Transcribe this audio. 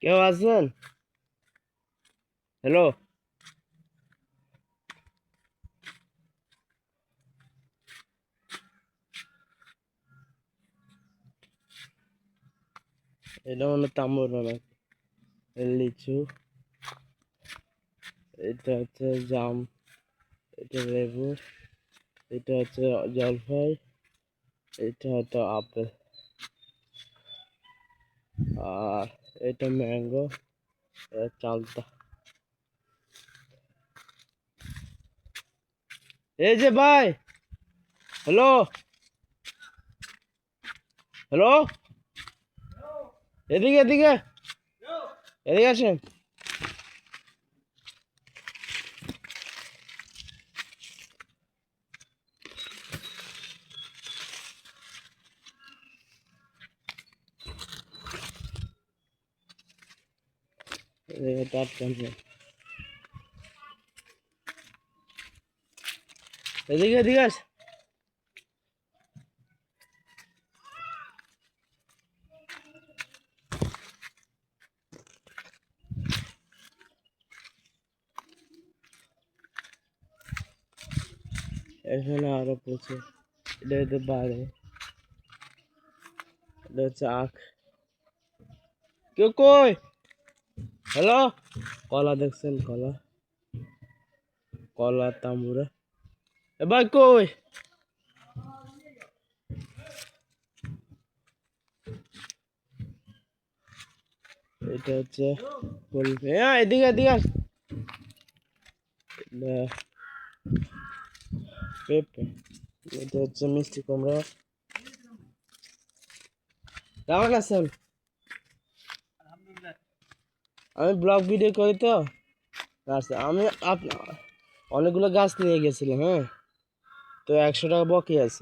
কেউ আছেন? হ্যালো, এটা মনে হয় তাম্বুর নাকি? লিচু, এটা হচ্ছে জাম, এটা লেবু, এটা হচ্ছে জলপাই, এটা হয়তো আপেল, আর এটা ম্যাঙ্গো, এটা চালতা। এই যে ভাই, হ্যালো হ্যালো, এদিকে এদিকে এদিকে আসেন। এদিকে তার টানছে। এদিকে এদিকে আস। এখানে আরো প্রচুর, এটা হচ্ছে বাড়ে, এটা হচ্ছে আখ। কেউ কই? হ্যালো, কলা দেখছেন? কলা, কলা তাম্বুরা। এ ভাই কই? এটা হচ্ছে হ্যাঁ, এদিকে এদিকে আস। এটা পেঁপে, এটা হচ্ছে মিষ্টি কুমড়া। কেমন আছেন? আমি ব্লগ ভিডিও করি তো। আচ্ছা, আমি অনেকগুলো গাছ নিয়ে গেছিলাম, হ্যাঁ, তো 100 টাকা বকে আছে।